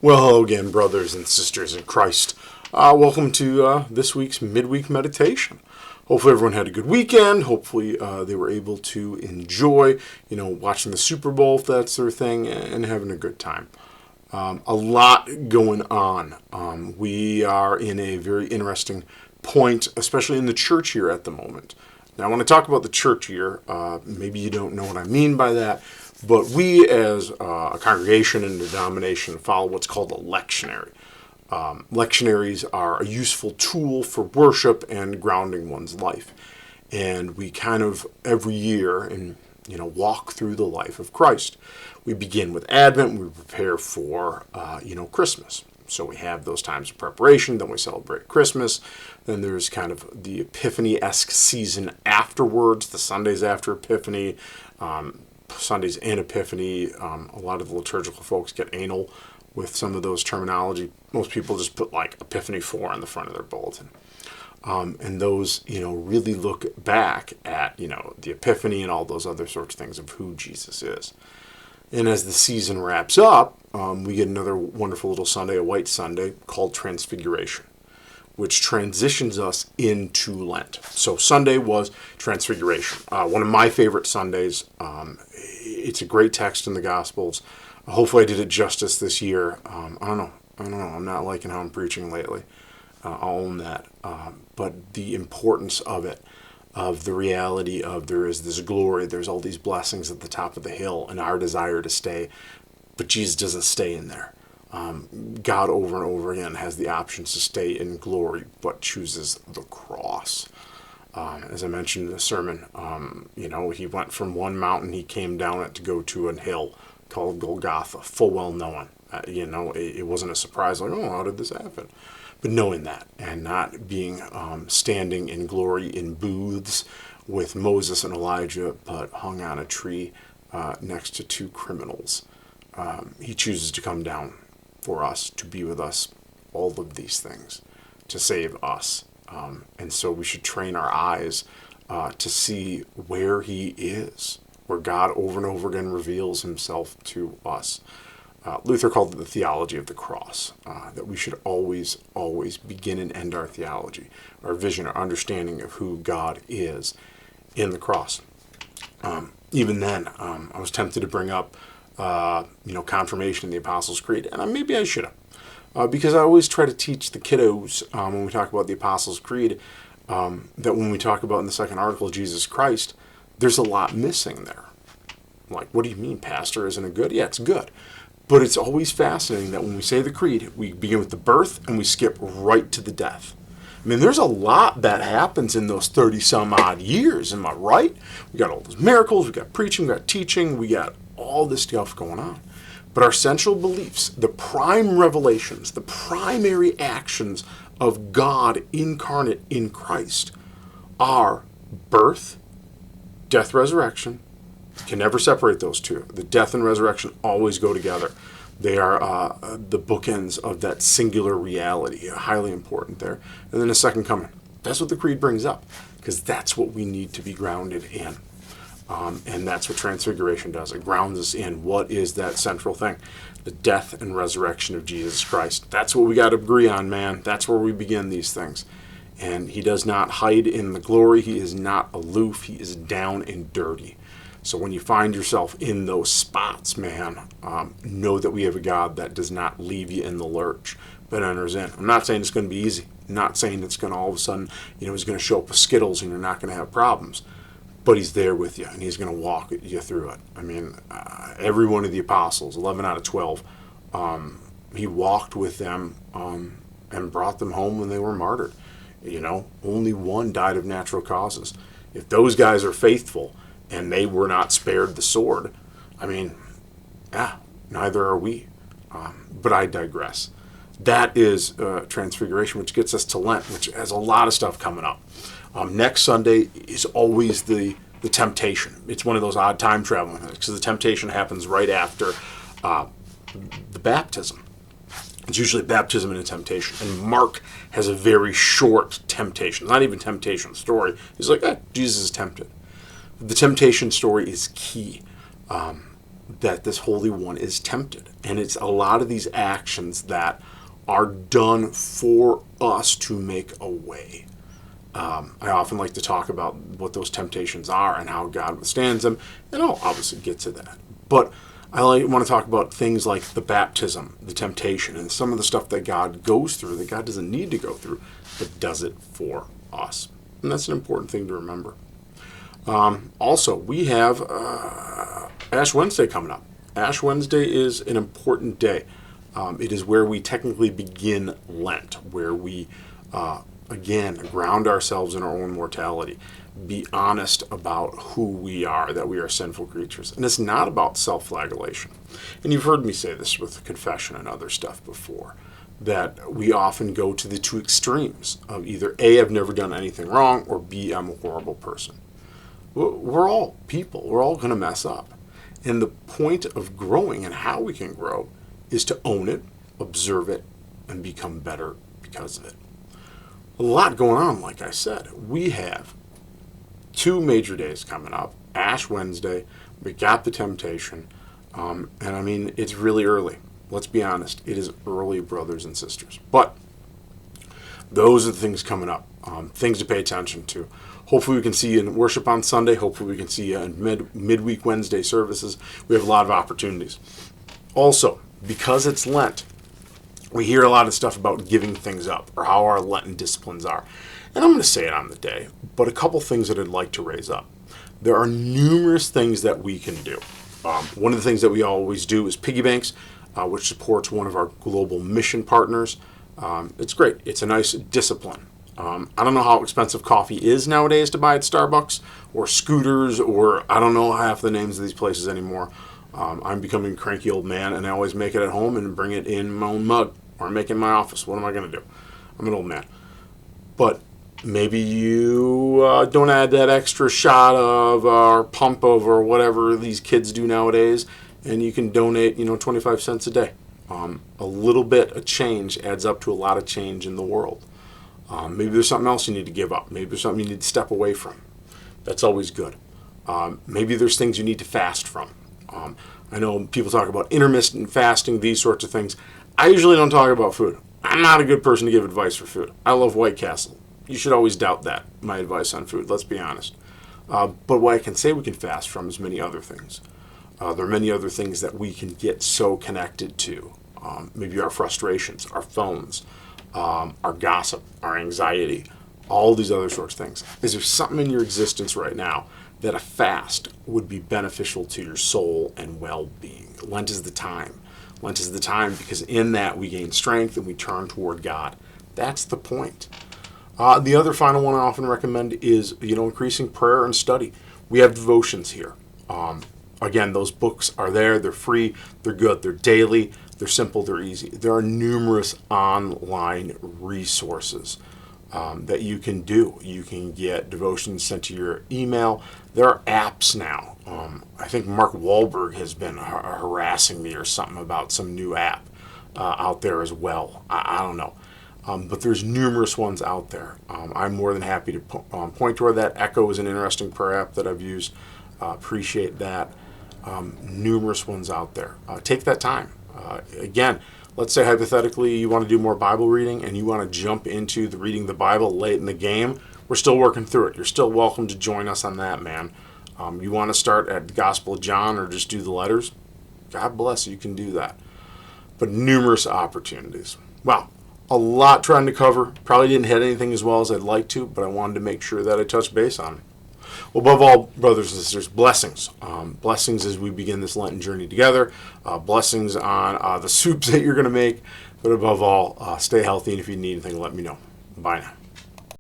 Well, hello again, brothers and sisters in Christ. Welcome to this week's Midweek meditation. Hopefully everyone had a good weekend. Hopefully they were able to enjoy, watching the Super Bowl, if that's their thing, and having a good time. A lot going on. We are in a very interesting point, especially in the church year at the moment. Now, when I talk about the church year, maybe you don't know what I mean by that, but we as a congregation and a denomination follow what's called a lectionary. Lectionaries are a useful tool for worship and grounding one's life. And we kind of every year walk through the life of Christ. We begin with Advent, we prepare for Christmas. So we have those times of preparation, then we celebrate Christmas, then there's kind of the Epiphany-esque season afterwards, the Sundays after Epiphany, Sundays in Epiphany. A lot of the liturgical folks get anal with some of those terminology. Most people just put like Epiphany 4 on the front of their bulletin. And those, really look back at, the Epiphany and all those other sorts of things of who Jesus is. And as the season wraps up, we get another wonderful little Sunday, a White Sunday, called Transfiguration, which transitions us into Lent. So Sunday was Transfiguration. One of my favorite Sundays. It's a great text in the Gospels. Hopefully I did it justice this year. I don't know. I'm not liking how I'm preaching lately. I'll own that. But the importance of it, of the reality of there is this glory, there's all these blessings at the top of the hill, and our desire to stay. But Jesus doesn't stay in there. God over and over again has the options to stay in glory, but chooses the cross. As I mentioned in the sermon, he went from one mountain, he came down it to go to a hill called Golgotha, full well knowing. It wasn't a surprise, like, oh, how did this happen? But knowing that and not being standing in glory in booths with Moses and Elijah, but hung on a tree next to two criminals. He chooses to come down for us, to be with us, all of these things, to save us. And so we should train our eyes to see where he is, where God over and over again reveals himself to us. Luther called it the theology of the cross, that we should always begin and end our theology, our vision, our understanding of who God is in the cross. Even then, I was tempted to bring up, confirmation in the Apostles' Creed, and maybe I should have, because I always try to teach the kiddos when we talk about the Apostles' Creed, that when we talk about in the second article Jesus Christ, there's a lot missing there. Like, what do you mean, Pastor? Isn't it good? Yeah, it's good. But it's always fascinating that when we say the creed, we begin with the birth and we skip right to the death. I mean, there's a lot that happens in those 30-some-odd years, am I right? We got all those miracles, we got preaching, we got teaching, we got all this stuff going on. But our central beliefs, the prime revelations, the primary actions of God incarnate in Christ are birth, death, resurrection. You can never separate those two. The death and resurrection always go together. They are the bookends of that singular reality, highly important there. And then the second coming. That's what the creed brings up, because that's what we need to be grounded in. And that's what Transfiguration does. It grounds us in what is that central thing, the death and resurrection of Jesus Christ. That's what we got to agree on, man. That's where we begin these things. And he does not hide in the glory. He is not aloof. He is down and dirty. So when you find yourself in those spots, man, know that we have a God that does not leave you in the lurch, but enters in. I'm not saying it's going to be easy. I'm not saying it's going to all of a sudden, he's going to show up with Skittles and you're not going to have problems. But he's there with you, and he's going to walk you through it. I mean, every one of the apostles, 11 out of 12, he walked with them and brought them home when they were martyred. Only one died of natural causes. If those guys are faithful and they were not spared the sword, neither are we. But I digress. That is Transfiguration, which gets us to Lent, which has a lot of stuff coming up. Next Sunday is always the temptation. It's one of those odd time traveling things, because the temptation happens right after the baptism. It's usually baptism and a temptation. And Mark has a very short temptation. It's not even temptation story. He's like, Jesus is tempted. The temptation story is key. that this Holy One is tempted. And it's a lot of these actions that are done for us to make a way. I often like to talk about what those temptations are and how God withstands them, and I'll obviously get to that. But I want to talk about things like the baptism, the temptation, and some of the stuff that God goes through that God doesn't need to go through, but does it for us. And that's an important thing to remember. Also, we have Ash Wednesday coming up. Ash Wednesday is an important day. It is where we technically begin Lent, where we, again, ground ourselves in our own mortality. Be honest about who we are, that we are sinful creatures. And it's not about self-flagellation. And you've heard me say this with confession and other stuff before, that we often go to the two extremes of either A, I've never done anything wrong, or B, I'm a horrible person. We're all people. We're all going to mess up. And the point of growing and how we can grow is to own it, observe it, and become better because of it. A lot going on, like I said. We have 2 major days coming up. Ash Wednesday, we got the temptation, and I mean, it's really early. Let's be honest. It is early, brothers and sisters. But those are the things coming up, things to pay attention to. Hopefully we can see you in worship on Sunday. Hopefully we can see you in midweek Wednesday services. We have a lot of opportunities. Also, because it's Lent, we hear a lot of stuff about giving things up or how our Lenten disciplines are. And I'm going to say it on the day, but a couple things that I'd like to raise up. There are numerous things that we can do. One of the things that we always do is piggy banks, which supports one of our global mission partners. It's great. It's a nice discipline. I don't know how expensive coffee is nowadays to buy at Starbucks or Scooters or I don't know half the names of these places anymore. I'm becoming a cranky old man, and I always make it at home and bring it in my own mug or make it in my office. What am I going to do? I'm an old man. But maybe you don't add that extra shot of or pump of or whatever these kids do nowadays, and you can donate 25 cents a day. A little bit of change adds up to a lot of change in the world. Maybe there's something else you need to give up. Maybe there's something you need to step away from. That's always good. Maybe there's things you need to fast from. I know people talk about intermittent fasting, these sorts of things. I usually don't talk about food. I'm not a good person to give advice for food. I love White Castle. You should always doubt that, my advice on food, let's be honest. But what I can say we can fast from is many other things. There are many other things that we can get so connected to. Maybe our frustrations, our phones, our gossip, our anxiety, all these other sorts of things. Is there something in your existence right now that a fast would be beneficial to your soul and well-being? Lent is the time. Lent is the time because in that we gain strength and we turn toward God. That's the point. The other final one I often recommend is, increasing prayer and study. We have devotions here. Again, those books are there. They're free. They're good. They're daily. They're simple. They're easy. There are numerous online resources that you can do. You can get devotions sent to your email. There are apps now. I think Mark Wahlberg has been harassing me or something about some new app out there as well. I don't know. But there's numerous ones out there. I'm more than happy to point toward that. Echo is an interesting prayer app that I've used. Appreciate that. Numerous ones out there. Take that time. Again, let's say hypothetically you want to do more Bible reading and you want to jump into the reading the Bible late in the game. We're still working through it. You're still welcome to join us on that, man. You want to start at the Gospel of John or just do the letters? God bless you, can do that. But numerous opportunities. Wow. A lot trying to cover. Probably didn't hit anything as well as I'd like to, but I wanted to make sure that I touched base on it. Well, above all, brothers and sisters, blessings. Blessings as we begin this Lenten journey together. Blessings on the soups that you're going to make. But above all, stay healthy, and if you need anything, let me know. Bye now.